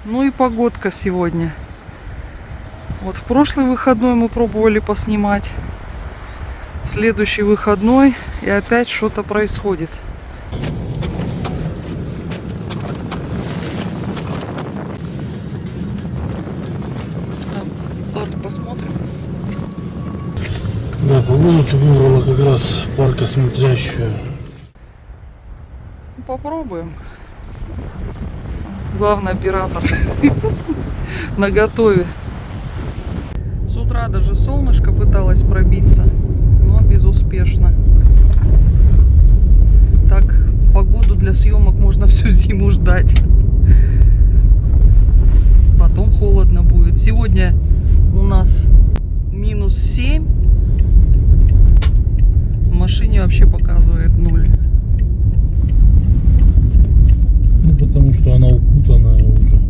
Ну и погодка сегодня. Вот в прошлый выходной мы пробовали поснимать. Следующий выходной и опять что-то происходит. Парк посмотрим. Да, по-моему, ты выбрала как раз паркосмотрящую. Попробуем. Главный оператор наготове. С утра даже солнышко пыталось пробиться, но безуспешно. Так погоду для съемок можно всю зиму ждать. Потом холодно будет. Сегодня у нас -7. В машине вообще показывает 0. Ну, потому что она укутанная уже.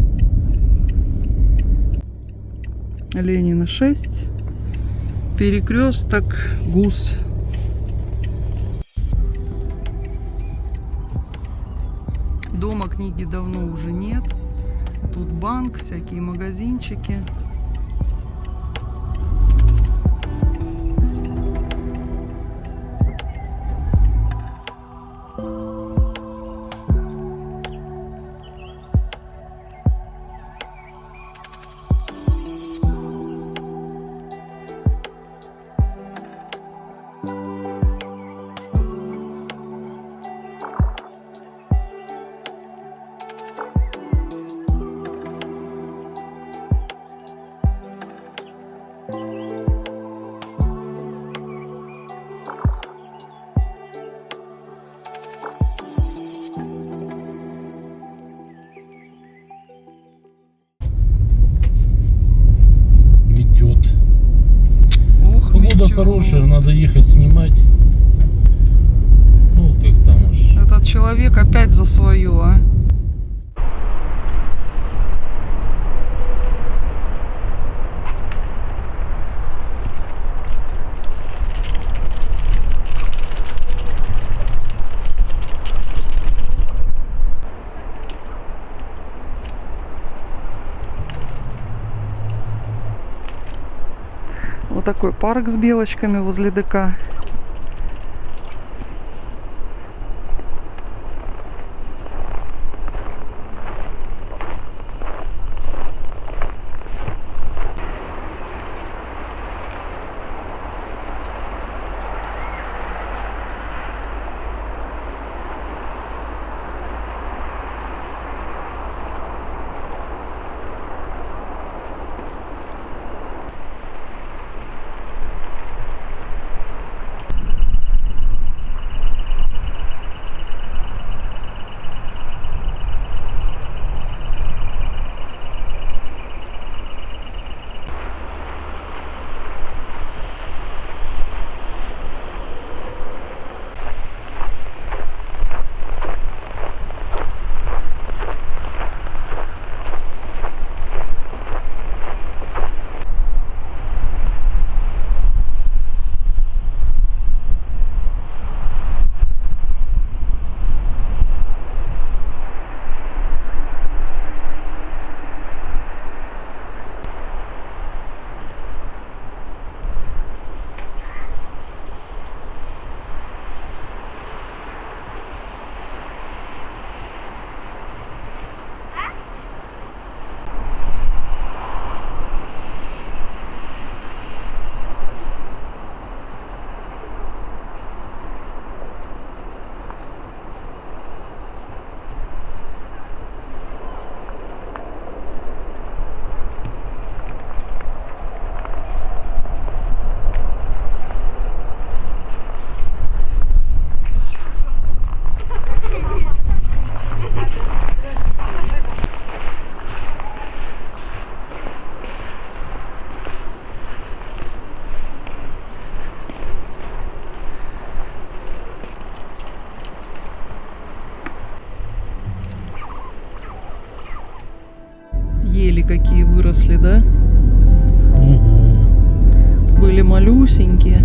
Ленина 6. Перекресток ГУС. Дома книги давно уже нет. Тут банк, всякие магазинчики. Погода хорошая, надо ехать снимать. Ну, как там уж. Этот человек опять за свое, а? Вот такой парк с белочками возле ДК. Ели какие выросли, да? Угу. Были малюсенькие.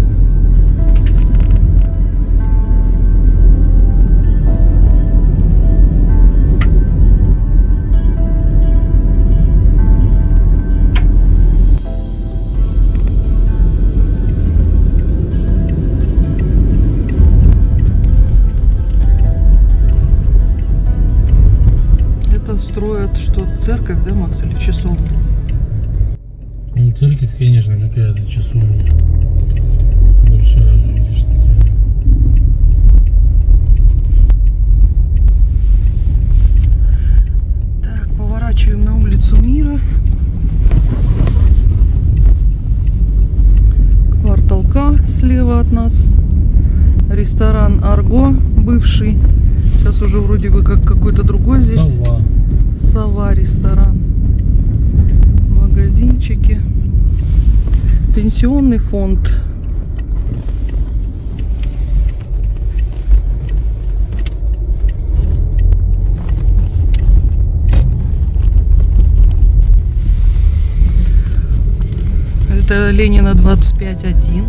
это строят, что церковь, да, Макс, или часовню? Ну, церковь, конечно, какая-то часовня. Большая же, видишь, такая. Так, поворачиваем на улицу Мира. Квартал К слева от нас. Ресторан Арго бывший. Сейчас уже вроде бы как какой-то другой здесь. Сова. Сова ресторан. Магазинчики. Пенсионный фонд. Это Ленина 25-1.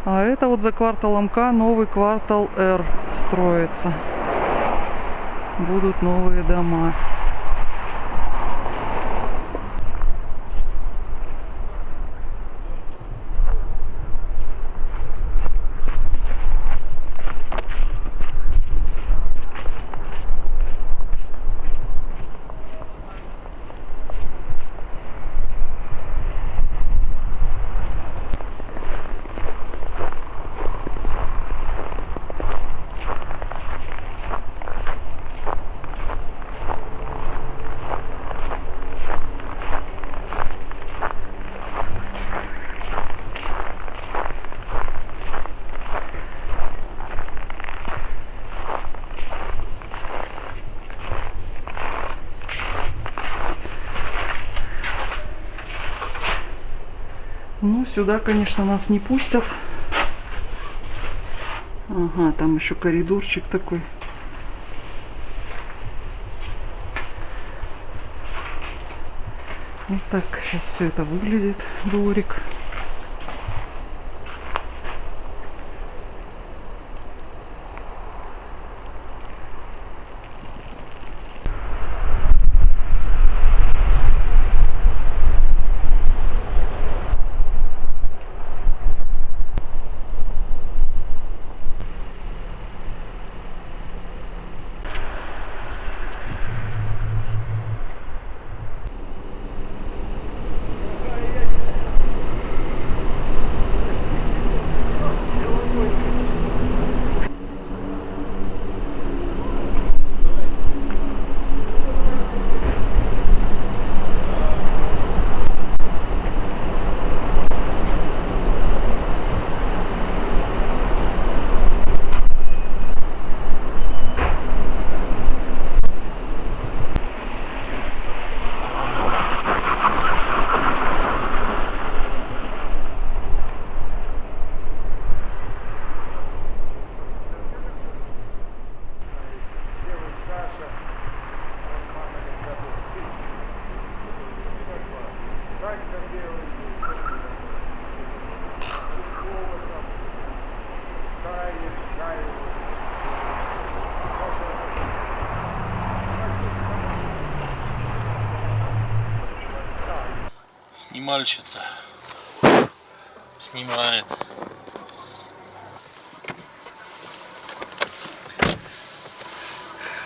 А это вот за кварталом К новый квартал Р строится. Будут новые дома. Ну, сюда, конечно, нас не пустят. Ага, там еще коридорчик такой. Вот так сейчас все это выглядит, дворик. Снимальщица снимает.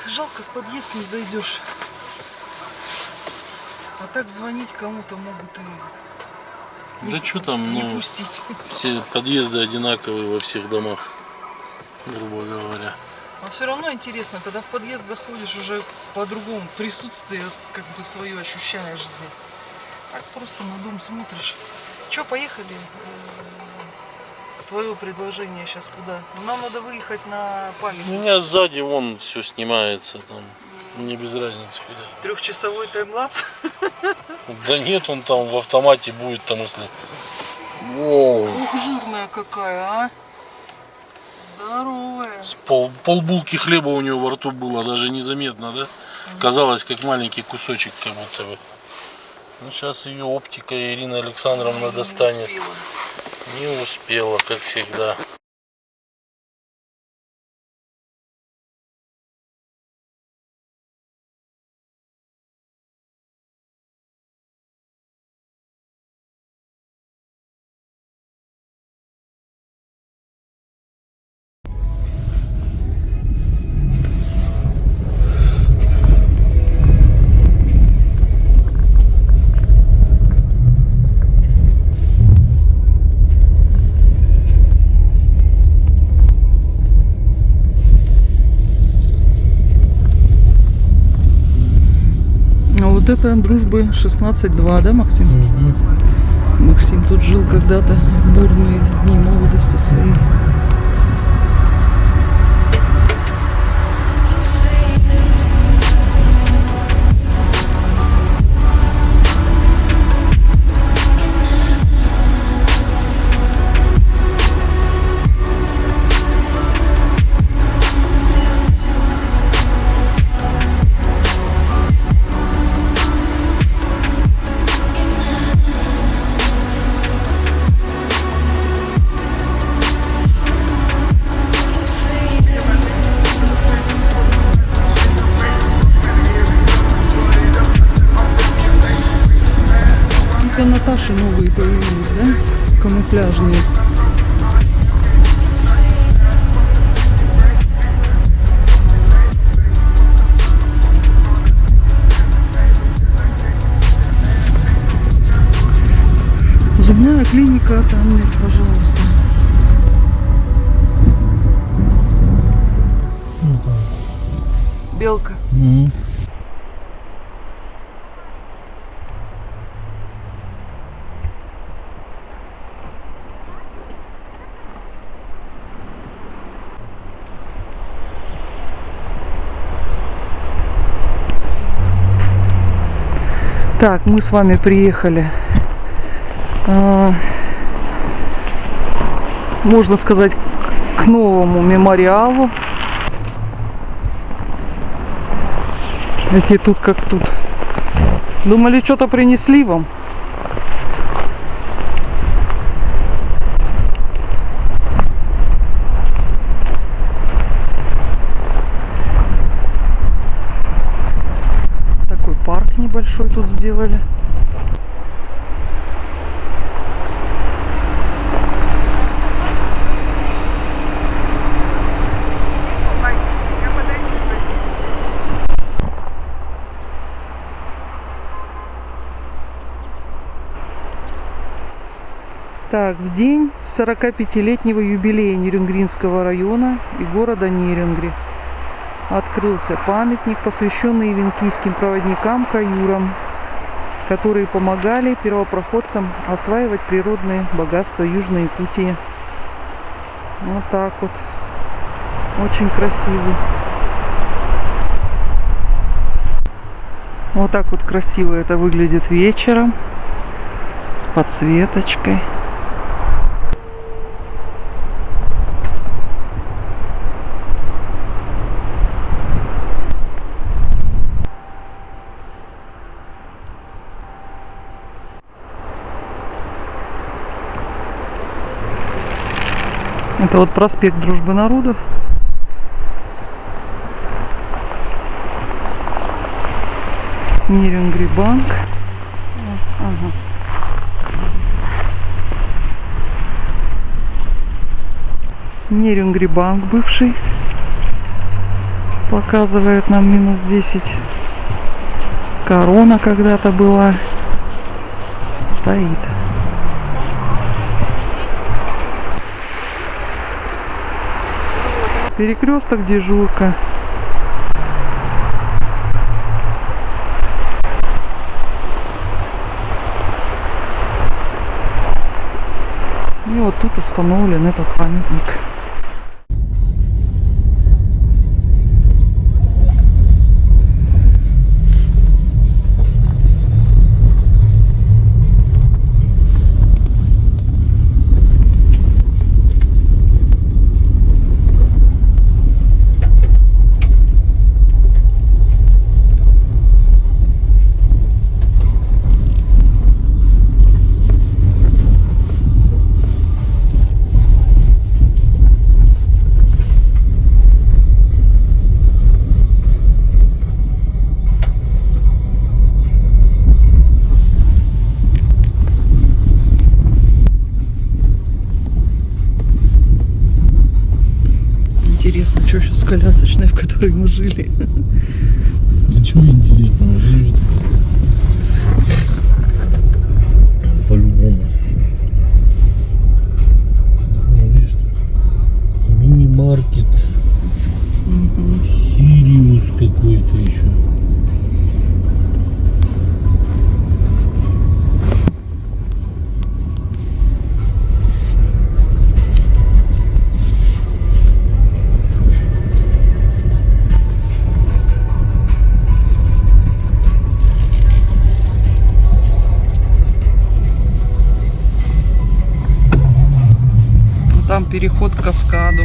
Жалко, в подъезд не зайдешь. А так звонить кому-то могут и Да что там, не ну, пустить. все подъезды одинаковые во всех домах, грубо говоря. А все равно интересно, когда в подъезд заходишь, уже по-другому присутствие как бы свое ощущаешь здесь. Так просто на дом смотришь. Че, поехали? Твое предложение сейчас куда? Ну, нам надо выехать на У памятник. меня сзади вон все снимается, там мне без разницы куда. Трехчасовой таймлапс. Да нет, он там в автомате будет, там если... Воу. Ух, жирная какая, а! Здоровая. Полбулки хлеба у него во рту было, даже незаметно, да? Казалось, как маленький кусочек, как будто бы. Ну, сейчас ее оптика Ирина Александровна достанет. Не успела, как всегда. А вот это дружбы 16-2, да, Максим? Угу. Максим тут жил когда-то в бурные дни молодости своей. Это Наташи новые появились, да? Камуфляжные. Зубная клиника Таммер, пожалуйста. Белка. Угу. Так, мы с вами приехали, можно сказать, к новому мемориалу. Эти тут как тут. Думали, что-то принесли вам? Такой парк небольшой тут сделали. Так, в день 45-летнего юбилея Нерюнгринского района и города Нерюнгри открылся памятник, посвященный венкийским проводникам-каюрам, которые помогали первопроходцам осваивать природные богатства Южной Якутии. Вот так вот. Очень красивый. Вот так вот красиво это выглядит вечером. С подсветочкой. Это вот проспект Дружбы народов. Нерюнгри банк. Ага. Нерюнгри-банк бывший. Показывает нам минус 10. Корона когда-то была. Стоит. Перекресток, дежурка. И вот тут установлен этот памятник. Интересно, что сейчас колясочной, в которой мы жили. Ничего интересного, живет. По-любому. Видишь, тут мини-маркет. Сириус какой-то еще. Там переход к каскаду.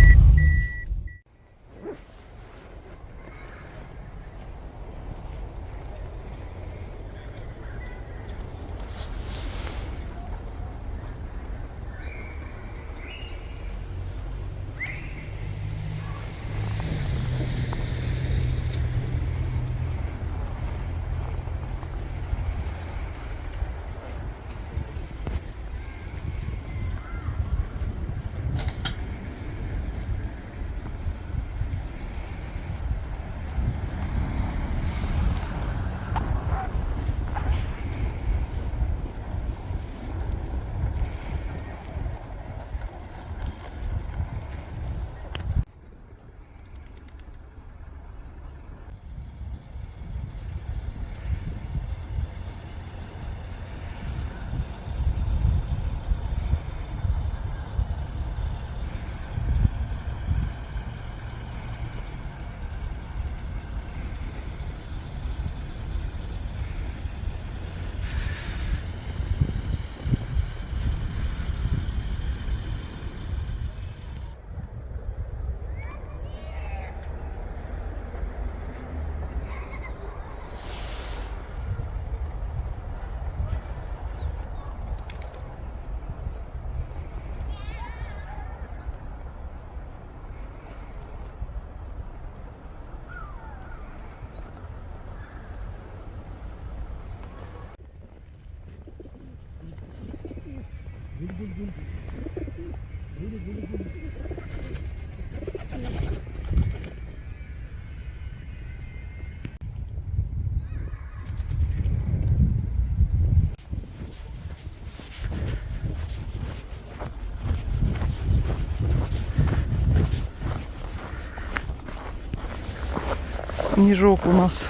Снежок у нас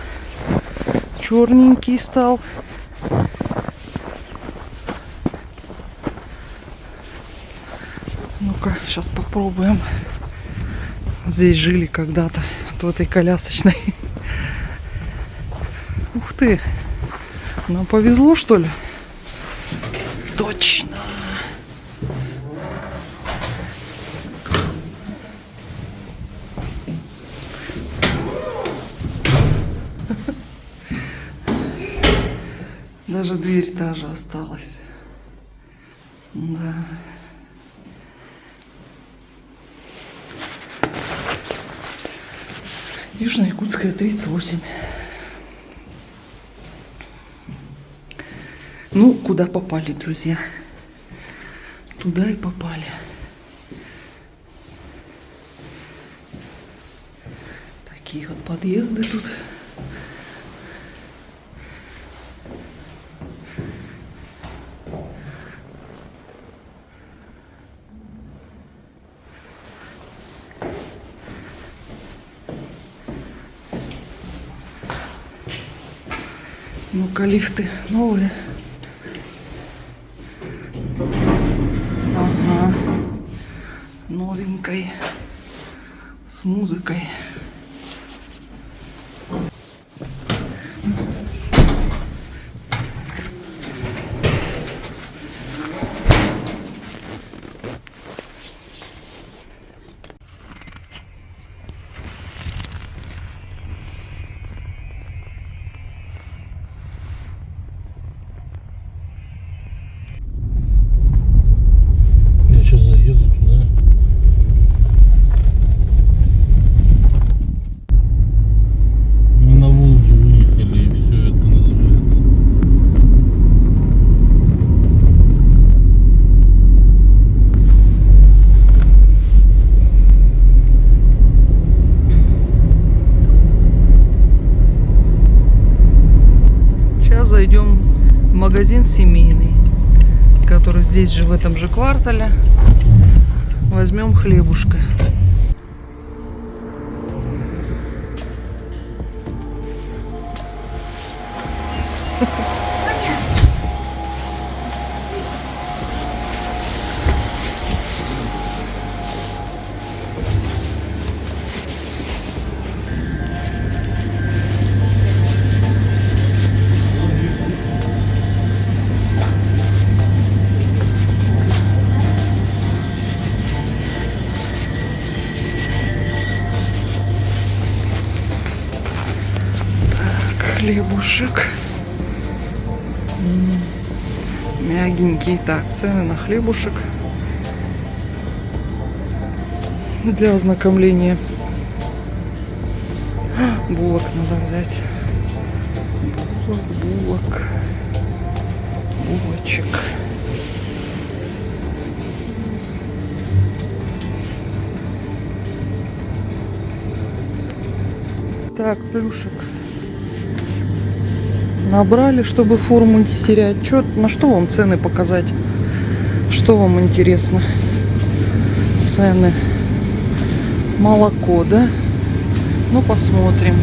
черненький стал. Ну-ка, сейчас попробуем. Здесь жили когда-то, вот в этой колясочной. Ух ты! Нам повезло, что ли? Точно! Даже дверь та же осталась. Да. Южно-Якутская, 38. Ну, куда попали, друзья? Туда и попали. Такие вот подъезды тут. Ну-ка, лифты новые. Ага. Новенькой. С музыкой. Я сейчас заеду туда. Мы на Волге выехали, и все это называется. Сейчас зайдем в магазин семейный, который здесь же, в этом же квартале. Возьмем хлебушка. Хлебушек. Мягенький. Так, цены на хлебушек. Для ознакомления. Булок надо взять. Булок. Булочек. Так, плюшек. Набрали, чтобы форму не терять. На что вам цены показать? Что вам интересно? Цены. Молоко, да? Ну, посмотрим.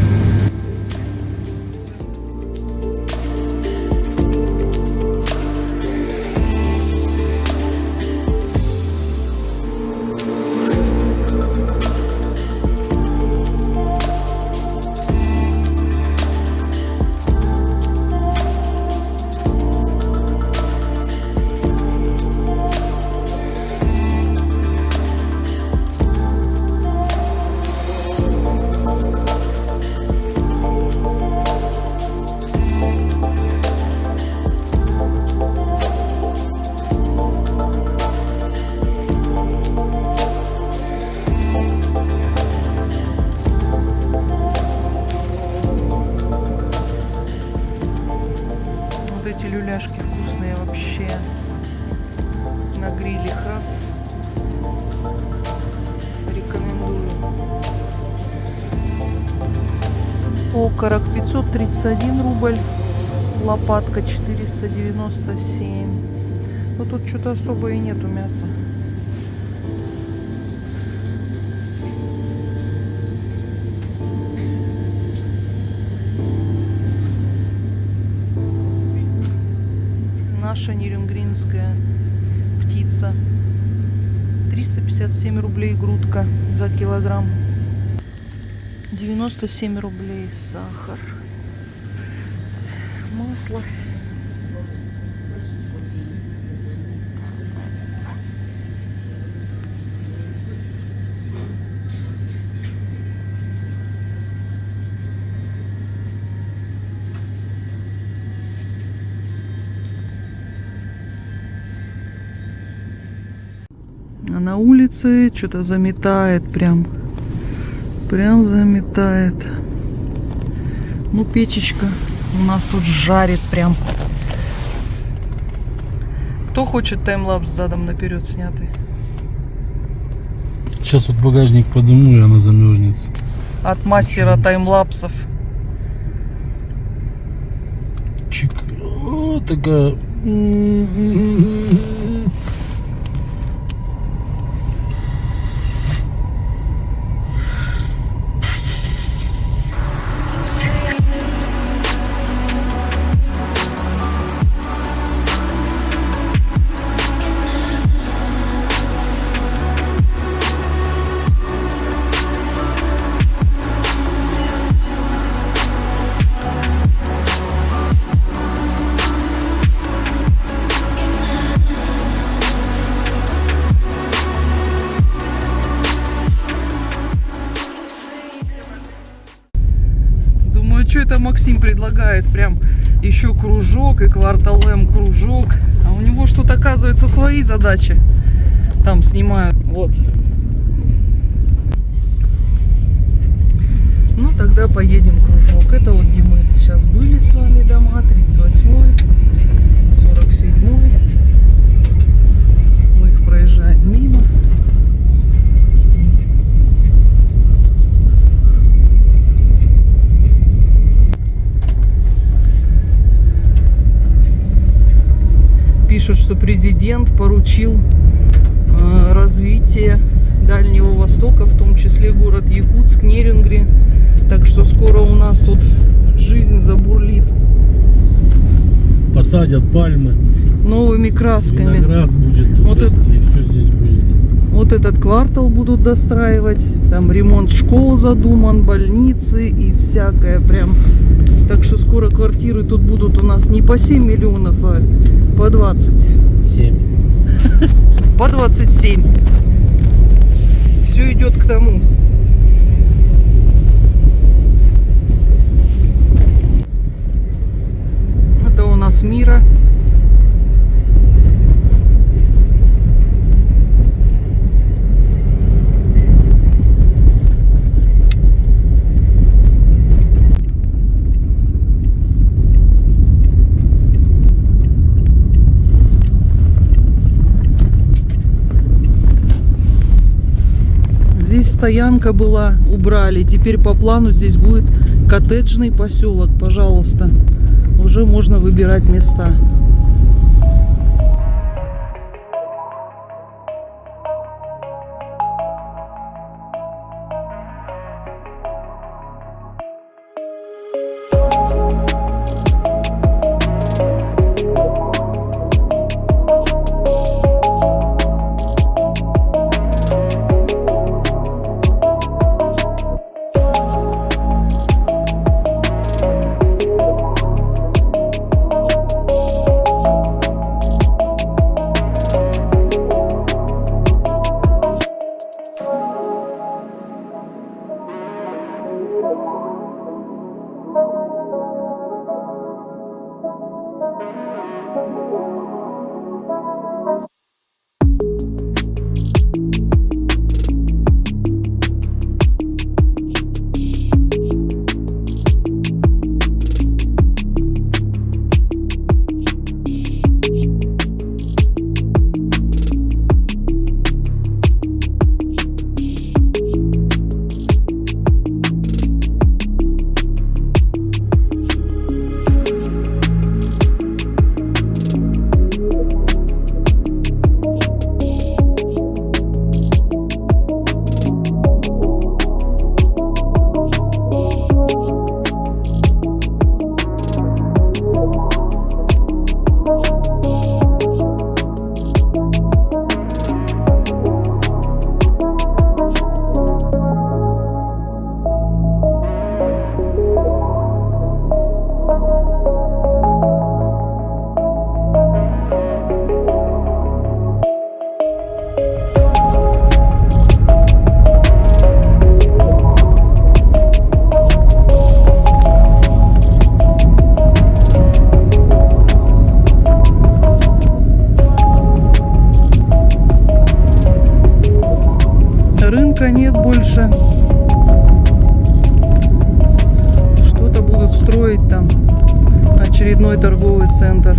Эти люляшки вкусные вообще. На гриле Хас. Рекомендую. Окорок 531 рубль. Лопатка 497. Но тут что-то особо и нету мяса. Наша нерюнгринская птица. 357 рублей грудка за килограмм. 97 рублей сахар. Масло. А на улице что-то заметает прям. Прям заметает. Ну, печечка у нас тут жарит прям. Кто хочет таймлапс задом наперед снятый? Сейчас вот багажник подниму, и она замерзнет. от мастера таймлапсов. Чик. О, такая. Что это Максим предлагает? Прям еще кружок и квартал М кружок. А у него что-то, оказывается, свои задачи там снимают. Вот. Ну, тогда поедем кружок. Это вот где мы сейчас были с вами дома. 38-й, 47-й. Мы их проезжаем мимо. Пишут, что президент поручил развитие Дальнего Востока, в том числе город Якутск, Нерюнгри. Так что скоро у нас тут жизнь забурлит. Посадят пальмы. Новыми красками. Виноград будет тут Вот расти, и все здесь будет. Вот этот квартал будут достраивать. Там ремонт школ задуман, больницы и всякое прям. Так что скоро квартиры тут будут у нас не по 7 миллионов, а по 27. По 27. Все идет к тому. Это у нас Мира. Здесь стоянка была, убрали. Теперь по плану здесь будет коттеджный поселок. Пожалуйста, уже можно выбирать места. Рынка нет больше. Что-то будут строить там. Очередной торговый центр.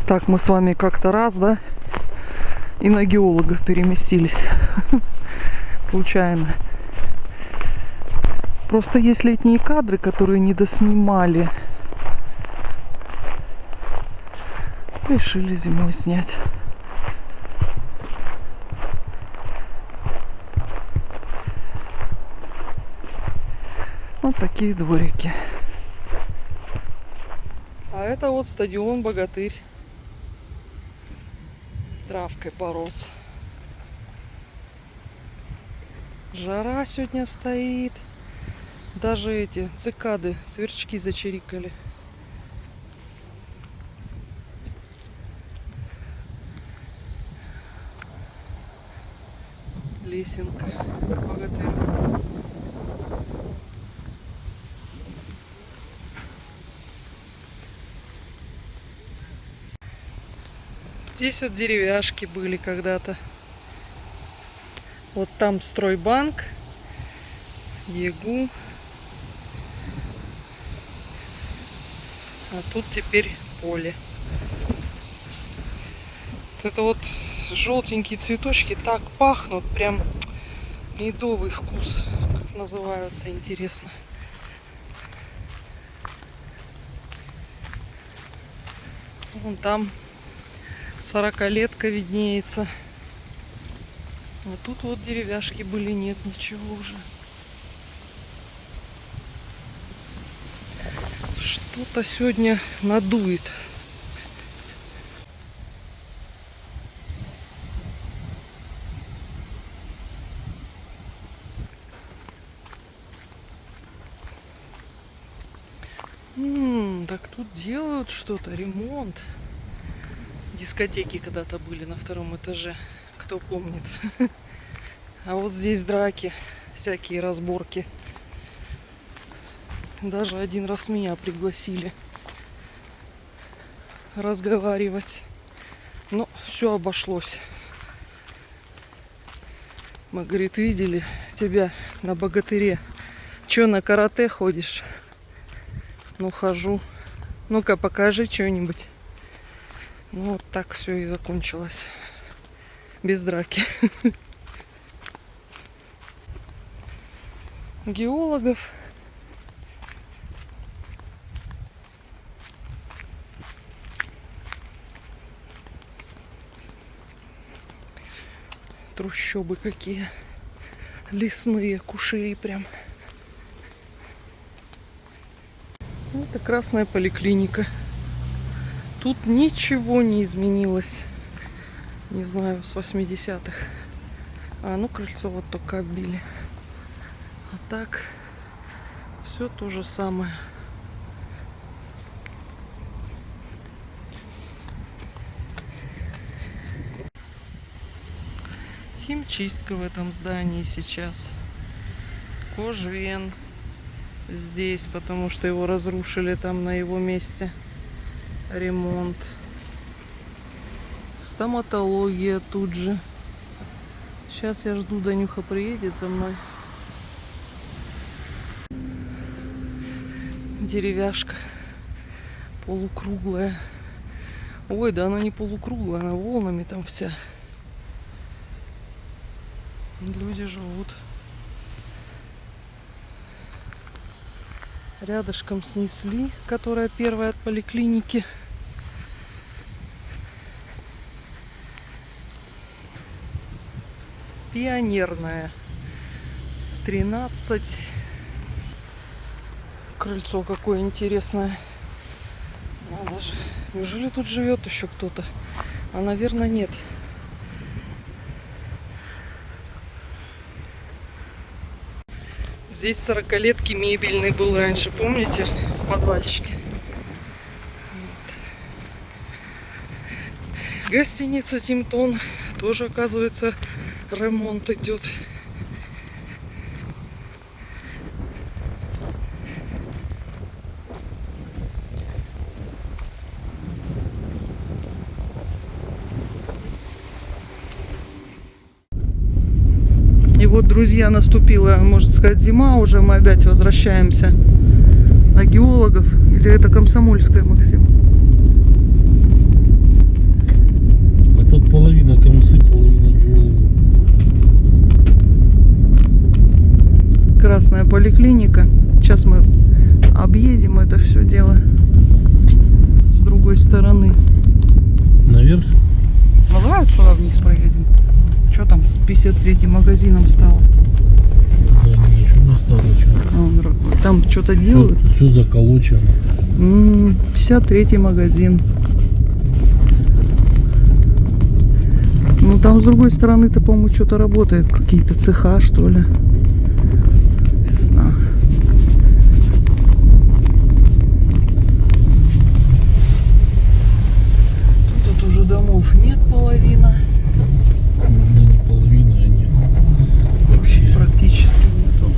Так, мы с вами как-то раз, да, и на геологов переместились. Случайно. Просто есть летние кадры, которые не доснимали. Решили зимой снять. Вот такие дворики. А это вот стадион Богатырь. Травкой порос. Жара сегодня стоит. Даже эти цикады, сверчки зачирикали. Лесенка к Богатырю. Здесь вот деревяшки были когда-то. Вот там стройбанк, ЕГУ. А тут теперь поле. Вот это вот желтенькие цветочки так пахнут, прям медовый вкус. Как называются, интересно. Вон там 40-летка виднеется. А тут вот деревяшки были, нет ничего уже. Что-то сегодня надует. Так тут делают что-то, ремонт. Дискотеки когда-то были на втором этаже, кто помнит. А вот здесь драки, всякие разборки. Даже один раз меня пригласили разговаривать. Но все обошлось. Мы, говорит, видели тебя на Богатыре. Че, на карате ходишь? Ну, хожу. Ну-ка, покажи что-нибудь. Ну, вот так все и закончилось. Без драки. Геологов. Трущобы какие. Лесные кушари прям. Это Красная поликлиника. Тут ничего не изменилось. Не знаю, с 80-х. А, ну крыльцо вот только оббили. А так все то же самое. Химчистка в этом здании сейчас. Кожвен здесь, потому что его разрушили там на его месте. Ремонт. Стоматология тут же. Сейчас я жду, Данюха приедет за мной. Деревяшка полукруглая. Ой, да она не полукруглая, она волнами там вся. Люди живут. Рядышком снесли, которая первая от поликлиники. Пионерная. 13. Крыльцо какое интересное. Надо же. Неужели тут живет еще кто-то? А, наверное, нет. Здесь 40-летки мебельный был раньше, помните? В подвальчике. Вот. Гостиница Тимтон. Тоже, оказывается, ремонт идет. И вот, друзья, наступила, можно сказать, зима уже. Мы опять возвращаемся на геологов. Или это Комсомольская, Максим? прекрасная поликлиника. Сейчас мы объедем это все дело с другой стороны. Наверх? Ну давай вот сюда вниз проедем. Что там с 53-м магазином стало? Да ничего не стало. Что? Там что-то делают. Все заколочено. 53-й магазин. Ну там с другой стороны-то, по-моему, что-то работает. Какие-то цеха, что ли. Весна. Тут уже домов нет половина. Да не половина, а нет. Вообще. Практически нету.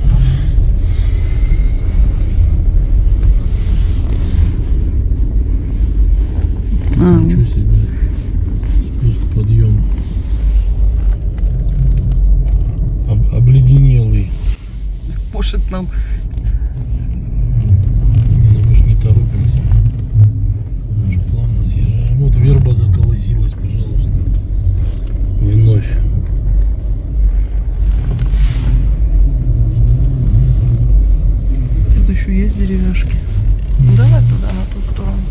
Ничего себе. Спуск, подъем. Обледенелый. Может нам. Мы ж не торопимся. Мы ж плавно съезжаем. Вот верба заколосилась, пожалуйста. Вновь. Тут еще есть деревяшки. Ну, давай туда, на ту сторону.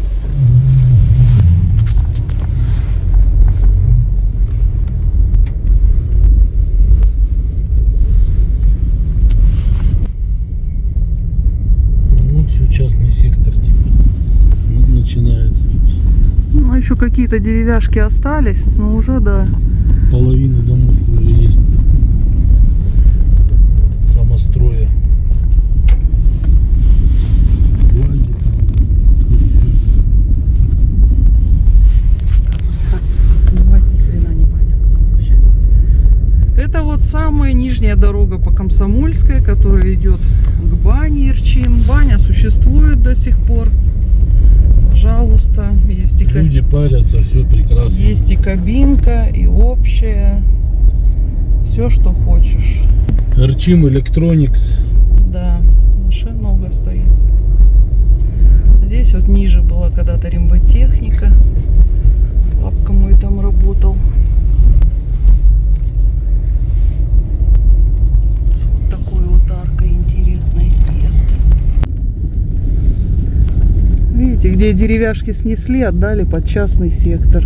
Вот все, частный сектор типа начинается. Ну, еще какие-то деревяшки остались, но уже, да. Половина домов уже есть. Самостроя. Флаги там. Снимать ни хрена непонятно вообще. Это вот самая нижняя дорога по Комсомольской, которая идет к бане Ирчим. Баня существует до сих пор. Пожалуйста, есть и Люди парятся, все прекрасно. есть и кабинка, и общая. Все, что хочешь. Ирчим Electronics. Да, машин много стоит. Здесь вот ниже была когда-то рембытехника. Папка мой там работал. С вот такой вот аркой интересной въезд. Видите, где деревяшки снесли, отдали под частный сектор.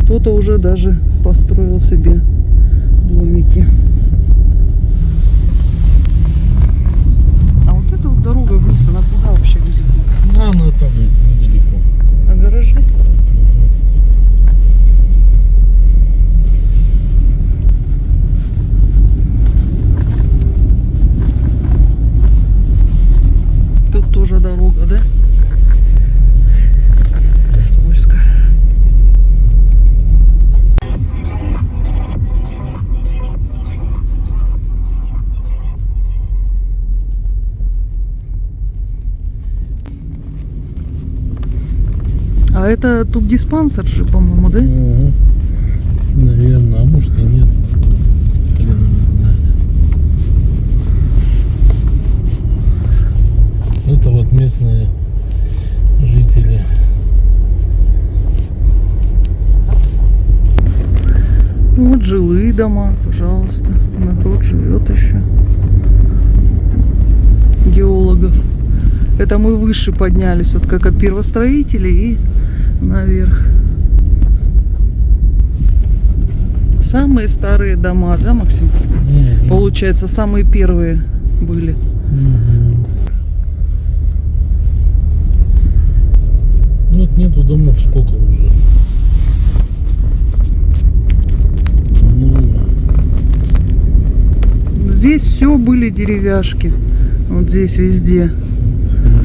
Кто-то уже даже построил себе домики. А вот эта вот дорога вниз, она куда вообще ведет? Она там недалеко. На гаражи? Тут тоже дорога, да? Скользко. А это тубдиспансер же, по-моему, да? Угу. Наверное, а может и нет. Хрен его знает. Это вот местные жители. Вот жилые дома, пожалуйста. Народ живет еще. Геологов. Это мы выше поднялись, вот как от первостроителей и наверх. Самые старые дома, да, Максим? Угу. Получается, самые первые были. Угу. Вот нету домов сколько уже. Ну, Здесь все были деревяшки. Вот здесь везде.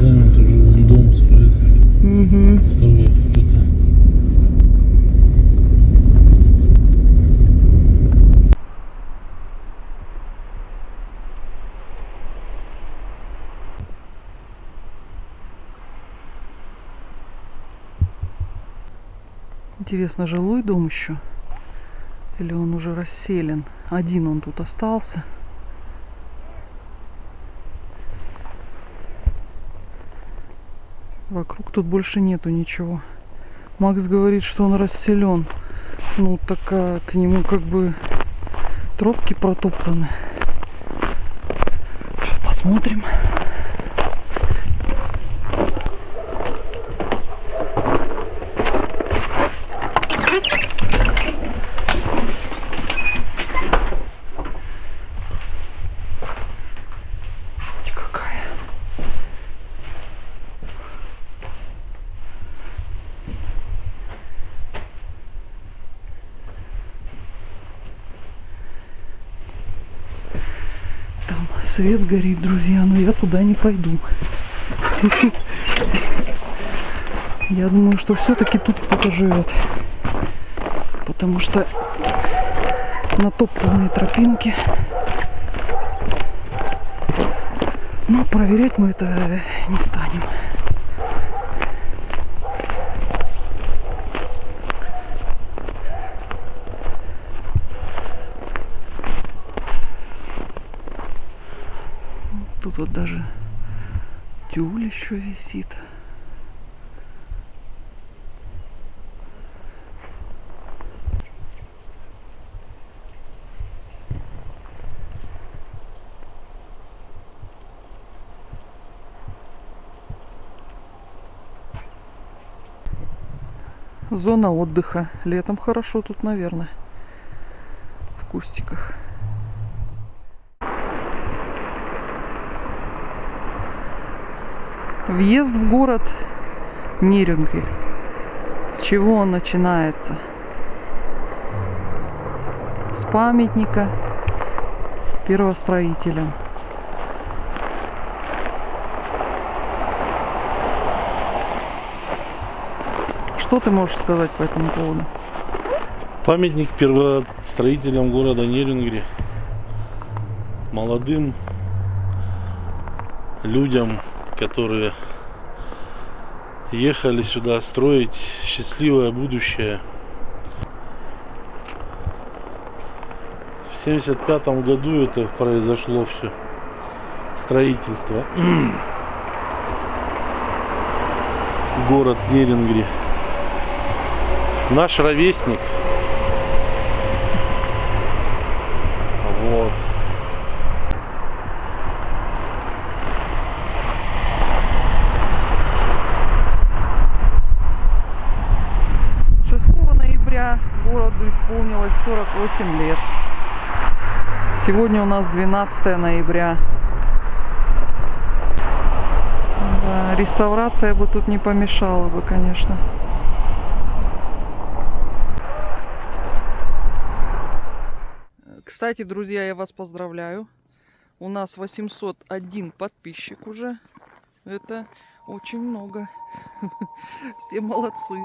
да, это уже дом с ФС. Угу. Строит кто-то. Интересно, жилой дом еще? Или он уже расселен? Один он тут остался. Вокруг тут больше нету ничего. Макс говорит, что он расселен. Ну, так к нему как бы тропки протоптаны. Сейчас посмотрим. Жуть какая. Там свет горит, друзья, но я туда не пойду. Я думаю, что все-таки тут кто-то живет. Потому что натоптанные тропинки. Но проверять мы это не станем. Тут вот даже тюль еще висит. Зона отдыха. Летом хорошо тут, наверное. В кустиках. Въезд в город Нерюнгри. С чего он начинается? С памятника первостроителям. Что ты можешь сказать по этому поводу? Памятник первостроителям города Нерюнгри. Молодым людям, которые ехали сюда строить счастливое будущее. В 1975 году это произошло все. Строительство. Город Нерюнгри. Наш ровесник. Вот. Ноября городу исполнилось 48 лет. Сегодня у нас 12 ноября. Да, реставрация бы тут не помешала бы, конечно. Кстати, друзья, я вас поздравляю. У нас 801 подписчик уже. Это очень много. Все молодцы.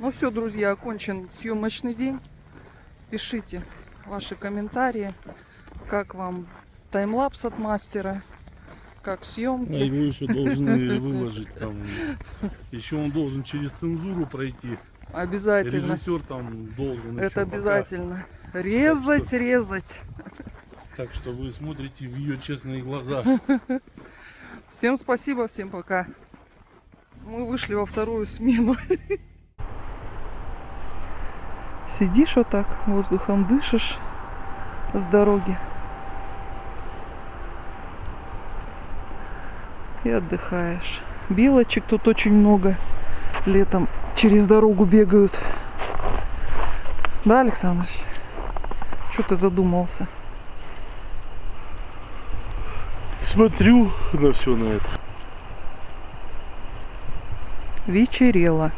Ну все, друзья, окончен съемочный день. Пишите ваши комментарии, как вам таймлапс от мастера, как А съемки. его еще должны выложить там. Еще он должен через цензуру пройти. Обязательно. Режиссер там должен еще Это пока. обязательно. Резать, резать. Так что вы смотрите в ее честные глаза. Всем спасибо, всем пока. Мы вышли во вторую смену. Сидишь вот так, воздухом дышишь с дороги. И отдыхаешь. Белочек тут очень много. Летом через дорогу бегают. Да, Александрович? Что ты задумался? Смотрю на все на это. Вечерело.